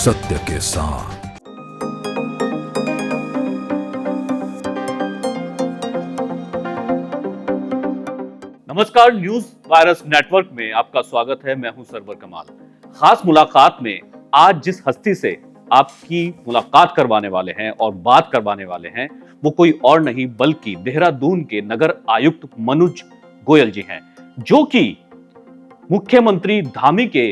सत्य के साथ। नमस्कार, न्यूज वायरस नेटवर्क में आपका स्वागत है। मैं हूं सरवर कमाल। खास मुलाकात में आज जिस हस्ती से आपकी मुलाकात करवाने वाले हैं और बात करवाने वाले हैं, वो कोई और नहीं बल्कि देहरादून के नगर आयुक्त मनुज गोयल जी हैं, जो कि मुख्यमंत्री धामी के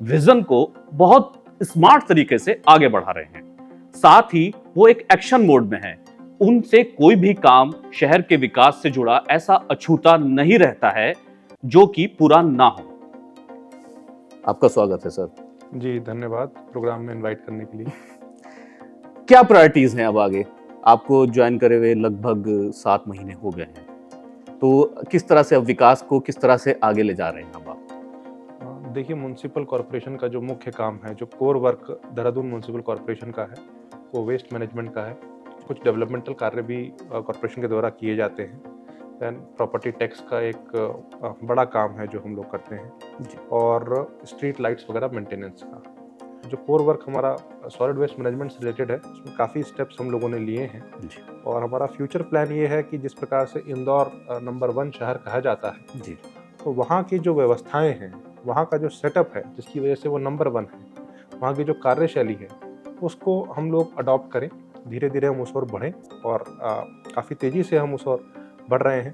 विजन को बहुत स्मार्ट तरीके से आगे बढ़ा रहे हैं। साथ ही वो एक एक्शन मोड में हैं। उनसे कोई भी काम शहर के विकास से जुड़ा ऐसा अछूता नहीं रहता है जो कि पूरा ना हो। आपका स्वागत है सर। जी धन्यवाद प्रोग्राम में इनवाइट करने के लिए। क्या प्रायोरिटीज हैं अब आगे? आपको ज्वाइन करे हुए लगभग 7 महीने हो गए हैं, तो किस तरह से अब विकास को किस तरह से आगे ले जा रहे हैं अब आप? देखिए, म्युनिसिपल कॉरपोरेशन का जो मुख्य काम है, जो core work Dehradun municipal corporation का है, वो वेस्ट मैनेजमेंट का है। कुछ डेवलपमेंटल कार्य भी कॉरपोरेशन के द्वारा किए जाते हैं। दैन प्रॉपर्टी टैक्स का एक बड़ा काम है जो हम लोग करते हैं, और स्ट्रीट लाइट्स वगैरह मेंटेनेंस का। जो कोर वर्क हमारा सॉलिड वेस्ट मैनेजमेंट से रिलेटेड है, उसमें काफ़ी स्टेप्स हम लोगों ने लिए हैं। और हमारा फ्यूचर प्लान ये है कि जिस प्रकार से इंदौर नंबर 1 शहर कहा जाता है जी, तो वहाँ की जो व्यवस्थाएं हैं, वहाँ का जो सेटअप है, जिसकी वजह से वो नंबर 1 है, वहाँ की जो कार्यशैली है, उसको हम लोग अडॉप्ट करें। धीरे धीरे हम उस ओर बढ़ें, और काफ़ी तेज़ी से हम उस ओर बढ़ रहे हैं।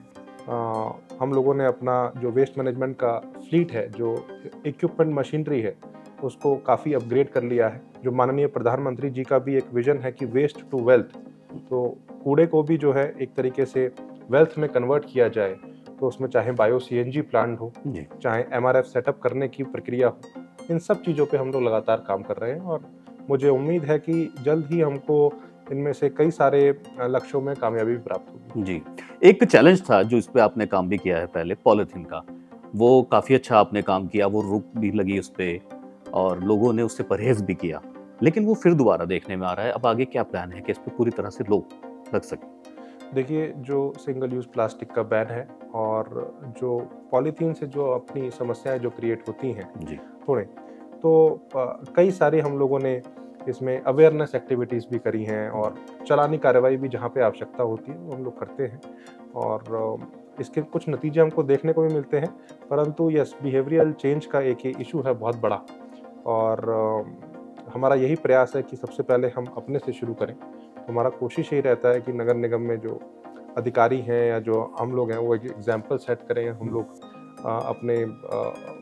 हम लोगों ने अपना जो वेस्ट मैनेजमेंट का फ्लीट है, जो इक्विपमेंट मशीनरी है, उसको काफ़ी अपग्रेड कर लिया है। जो माननीय प्रधानमंत्री जी का भी एक विजन है कि वेस्ट टू वेल्थ, तो कूड़े को भी जो है एक तरीके से वेल्थ में कन्वर्ट किया जाए। तो उसमें चाहे बायो सीएनजी प्लांट हो, चाहे एमआरएफ सेटअप करने की प्रक्रिया हो, इन सब चीज़ों पे हम लोग लगातार काम कर रहे हैं। और मुझे उम्मीद है कि जल्द ही हमको इनमें से कई सारे लक्ष्यों में कामयाबी प्राप्त होगी। जी, एक चैलेंज था जो इस पे आपने काम भी किया है पहले, पॉलीथीन का। वो काफ़ी अच्छा आपने काम किया, वो रोक भी लगी उस पे और लोगों ने उससे परहेज़ भी किया। लेकिन वो फिर दोबारा देखने में आ रहा है। अब आगे क्या प्लान है कि इस पे पूरी तरह से रोक लग सके? देखिए, जो सिंगल यूज़ प्लास्टिक का बैन है, और जो पॉलीथीन से जो अपनी समस्याएं जो क्रिएट होती हैं जी थोड़े, तो कई सारे हम लोगों ने इसमें अवेयरनेस एक्टिविटीज़ भी करी हैं, और चलानी कार्रवाई भी जहाँ पे आवश्यकता होती है वो हम लोग करते हैं। और इसके कुछ नतीजे हमको देखने को भी मिलते हैं। परंतु यस, बिहेवियरल चेंज का एक ये इशू है बहुत बड़ा, और हमारा यही प्रयास है कि सबसे पहले हम अपने से शुरू करें। तो हमारा कोशिश यही रहता है कि नगर निगम में जो अधिकारी हैं या जो हम लोग हैं, वो एक एग्जाम्पल सेट करें। हम लोग अपने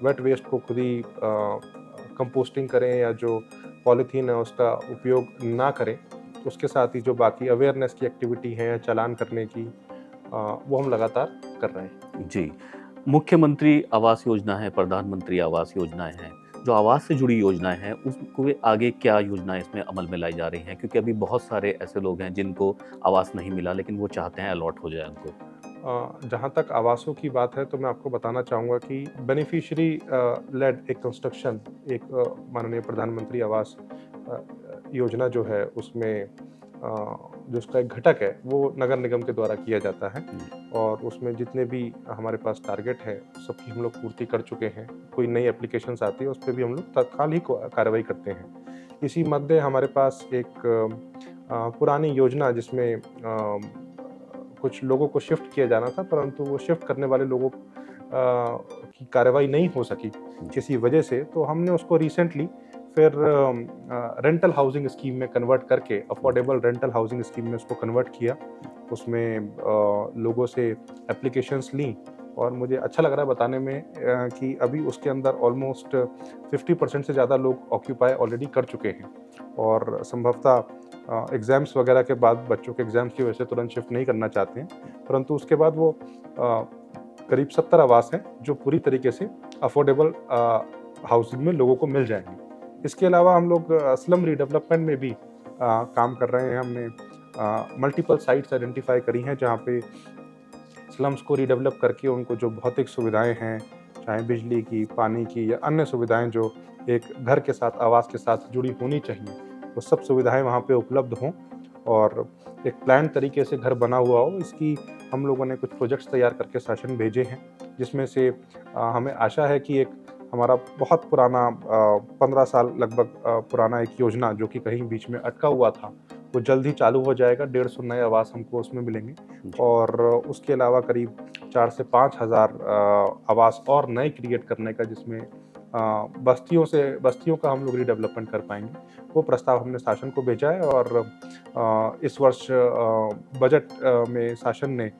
वेट वेस्ट को खुद ही कंपोस्टिंग करें, या जो पॉलीथीन है उसका उपयोग ना करें। तो उसके साथ ही जो बाकी अवेयरनेस की एक्टिविटी है, चालान करने की, वो हम लगातार कर रहे हैं। जी, मुख्यमंत्री आवास योजना है, प्रधानमंत्री आवास योजनाएं हैं। जो आवास से जुड़ी योजनाएं हैं, उसको आगे क्या योजनाएं इसमें अमल में लाई जा रही हैं? क्योंकि अभी बहुत सारे ऐसे लोग हैं जिनको आवास नहीं मिला, लेकिन वो चाहते हैं अलॉट हो जाए उनको। जहाँ तक आवासों की बात है, तो मैं आपको बताना चाहूँगा कि बेनिफिशियरी लेड एक कंस्ट्रक्शन, एक माननीय प्रधानमंत्री आवास योजना जो है, उसमें जो उसका एक घटक है, वो नगर निगम के द्वारा किया जाता है। और उसमें जितने भी हमारे पास टारगेट है, सबकी हम लोग पूर्ति कर चुके हैं। कोई नई एप्लीकेशंस आती है, उस पर भी हम लोग तत्काल ही कार्रवाई करते हैं। इसी मध्य हमारे पास एक पुरानी योजना, जिसमें कुछ लोगों को शिफ्ट किया जाना था, परंतु वो शिफ्ट करने वाले लोगों की कार्रवाई नहीं हो सकी किसी वजह से, तो हमने उसको रिसेंटली फिर रेंटल हाउसिंग स्कीम में कन्वर्ट करके, अफोर्डेबल रेंटल हाउसिंग स्कीम में उसको कन्वर्ट किया। उसमें लोगों से एप्लीकेशंस ली, और मुझे अच्छा लग रहा है बताने में कि अभी उसके अंदर ऑलमोस्ट 50% से ज़्यादा लोग ऑक्यूपाई ऑलरेडी कर चुके हैं। और संभवतः एग्ज़ाम्स वगैरह के बाद, बच्चों के एग्ज़ाम्स की वजह से तुरंत शिफ्ट नहीं करना चाहते हैं, परंतु उसके बाद वो करीब 70 आवास हैं जो पूरी तरीके से अफोर्डेबल हाउसिंग में लोगों को मिल जाएंगे। इसके अलावा हम लोग स्लम रीडेवलपमेंट में भी काम कर रहे हैं। हमने मल्टीपल साइट्स आइडेंटिफाई करी हैं जहाँ पे स्लम्स को रीडेवलप करके उनको जो भौतिक सुविधाएं हैं, चाहे बिजली की, पानी की, या अन्य सुविधाएं जो एक घर के साथ, आवास के साथ जुड़ी होनी चाहिए, वो सब सुविधाएं वहाँ पे उपलब्ध हों, और एक प्लान तरीके से घर बना हुआ हो। इसकी हम लोगों ने कुछ प्रोजेक्ट्स तैयार करके शासन भेजे हैं, जिसमें से हमें आशा है कि एक हमारा बहुत पुराना 15 साल लगभग पुराना एक योजना जो कि कहीं बीच में अटका हुआ था, वो जल्द ही चालू हो जाएगा। 150 नए आवास हमको उसमें मिलेंगे और उसके अलावा करीब 4 से 5 हज़ार आवास और नए क्रिएट करने का, जिसमें बस्तियों का हम लोग रीडेवलपमेंट कर पाएंगे। वो प्रस्ताव हमने शासन को भेजा है और इस वर्ष बजट में शासन ने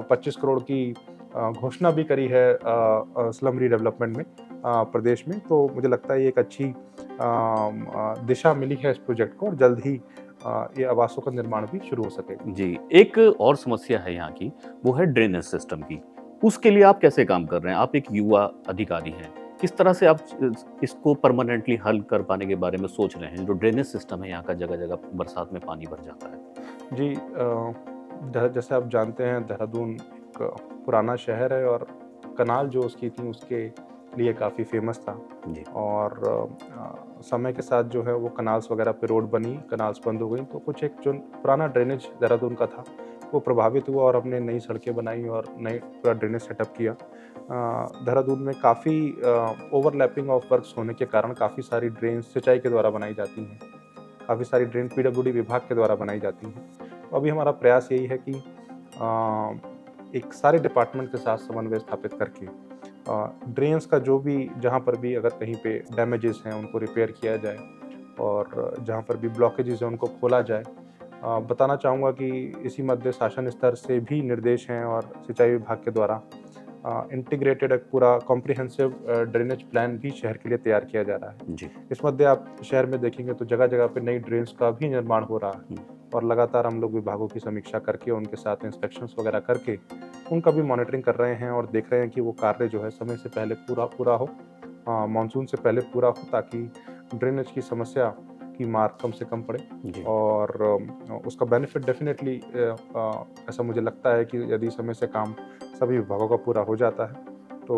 25 करोड़ की घोषणा भी करी है स्लम रीडेवलपमेंट में प्रदेश में। तो मुझे लगता है ये एक अच्छी दिशा मिली है इस प्रोजेक्ट को और जल्द ही ये आवासों का निर्माण भी शुरू हो सकेगा। जी, एक और समस्या है यहाँ की, वो है ड्रेनेज सिस्टम की। उसके लिए आप कैसे काम कर रहे हैं? आप एक युवा अधिकारी हैं, किस तरह से आप इसको परमानेंटली हल कर पाने के बारे में सोच रहे हैं? जो ड्रेनेज सिस्टम है यहाँ का, जगह जगह बरसात में पानी भर जाता है। जी, जैसे आप जानते हैं, देहरादून एक पुराना शहर है और कनाल जो उसकी थी उसके लिए काफ़ी फेमस था जी। और समय के साथ जो है वो कनाल्स वगैरह पे रोड बनी, कनाल्स बंद हो गई, तो कुछ एक जो पुराना ड्रेनेज देहरादून का था वो प्रभावित हुआ और हमने नई सड़कें बनाई और नए पूरा ड्रेनेज सेटअप किया। देहरादून में काफ़ी ओवरलैपिंग ऑफ वर्क्स होने के कारण काफ़ी सारी ड्रेन सिंचाई के द्वारा बनाई जाती हैं, काफ़ी सारी ड्रेन पीडब्ल्यूडी विभाग के द्वारा बनाई जाती हैं। तो अभी हमारा प्रयास यही है कि एक सारे डिपार्टमेंट के साथ समन्वय स्थापित करके ड्रेन्स का जो भी, जहाँ पर भी अगर कहीं पे डैमेजेस हैं उनको रिपेयर किया जाए और जहाँ पर भी ब्लॉकेजेस हैं उनको खोला जाए। बताना चाहूँगा कि इसी मध्य शासन स्तर से भी निर्देश हैं और सिंचाई विभाग के द्वारा इंटीग्रेटेड एक पूरा कॉम्प्रिहेंसिव ड्रेनेज प्लान भी शहर के लिए तैयार किया जा रहा है। जी। इस मध्य आप शहर में देखेंगे तो जगह जगह पे नई ड्रेन्स का भी निर्माण हो रहा है और लगातार हम लोग विभागों की समीक्षा करके उनके साथ इंस्पेक्शंस वगैरह करके उनका भी मॉनिटरिंग कर रहे हैं और देख रहे हैं कि वो कार्य जो है समय से पहले पूरा हो, मानसून से पहले पूरा हो, ताकि ड्रेनेज की समस्या की मार कम से कम पड़े और उसका बेनिफिट डेफिनेटली ऐसा मुझे लगता है कि यदि समय से काम सभी विभागों का पूरा हो जाता है तो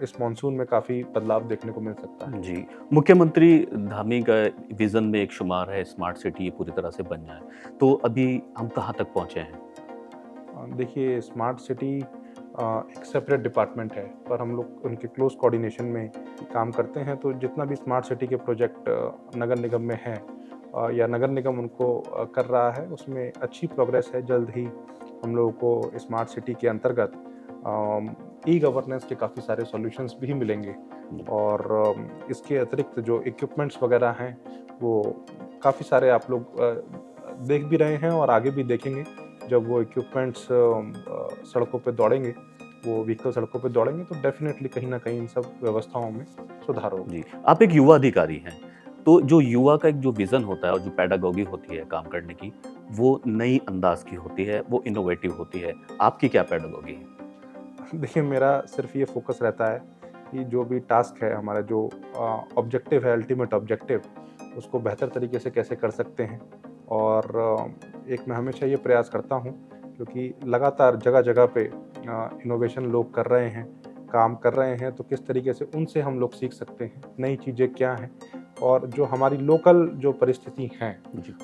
इस मानसून में काफ़ी बदलाव देखने को मिल सकता है। जी, मुख्यमंत्री धामी का विजन में एक शुमार है स्मार्ट सिटी ये पूरी तरह से बन जाए, तो अभी हम कहाँ तक पहुँचे हैं? देखिए, स्मार्ट सिटी एक सेपरेट डिपार्टमेंट है, पर हम लोग उनके क्लोज कोऑर्डिनेशन में काम करते हैं। तो जितना भी स्मार्ट सिटी के प्रोजेक्ट नगर निगम में है या नगर निगम उनको कर रहा है, उसमें अच्छी प्रोग्रेस है। जल्द ही हम लोगों को स्मार्ट सिटी के अंतर्गत ई गवर्नेंस के काफ़ी सारे सॉल्यूशंस भी मिलेंगे और इसके अतिरिक्त जो इक्विपमेंट्स वगैरह हैं वो काफ़ी सारे आप लोग देख भी रहे हैं और आगे भी देखेंगे। जब वो इक्विपमेंट्स सड़कों पे दौड़ेंगे, वो व्हीकल सड़कों पे दौड़ेंगे तो डेफिनेटली कहीं ना कहीं इन सब व्यवस्थाओं में सुधार होगा। जी, आप एक युवा अधिकारी हैं, तो जो युवा का एक जो विजन होता है और जो पेडागॉजी होती है काम करने की, वो नई अंदाज की होती है, वो इनोवेटिव होती है। आपकी क्या पेडागॉजी है? देखिए, मेरा सिर्फ ये फोकस रहता है कि जो भी टास्क है हमारा, जो ऑब्जेक्टिव है, अल्टीमेट ऑब्जेक्टिव, उसको बेहतर तरीके से कैसे कर सकते हैं। और एक मैं हमेशा ये प्रयास करता हूँ, क्योंकि लगातार जगह जगह पे इनोवेशन लोग कर रहे हैं, काम कर रहे हैं, तो किस तरीके से उनसे हम लोग सीख सकते हैं, नई चीज़ें क्या हैं और जो हमारी लोकल जो परिस्थिति हैं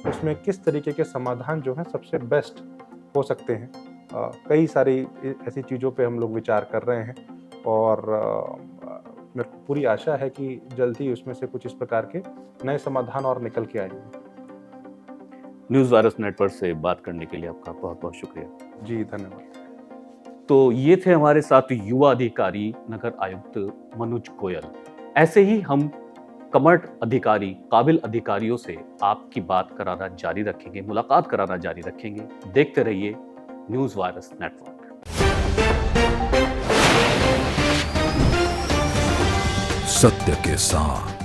उसमें किस तरीके के समाधान जो हैं सबसे बेस्ट हो सकते हैं। कई सारी ऐसी चीज़ों पे हम लोग विचार कर रहे हैं और मेरे को पूरी आशा है कि जल्द ही उसमें से कुछ इस प्रकार के नए समाधान और निकल के आएंगे। न्यूज़ वायरस नेटवर्क से बात करने के लिए आपका बहुत बहुत शुक्रिया। जी, धन्यवाद। तो ये थे हमारे साथ युवा अधिकारी नगर आयुक्त मनोज गोयल। ऐसे ही हम कमर्ट अधिकारी, काबिल अधिकारियों से आपकी बात कराना जारी रखेंगे, मुलाकात कराना जारी रखेंगे। देखते रहिए न्यूज़ वायरस नेटवर्क। सत्य के साथ।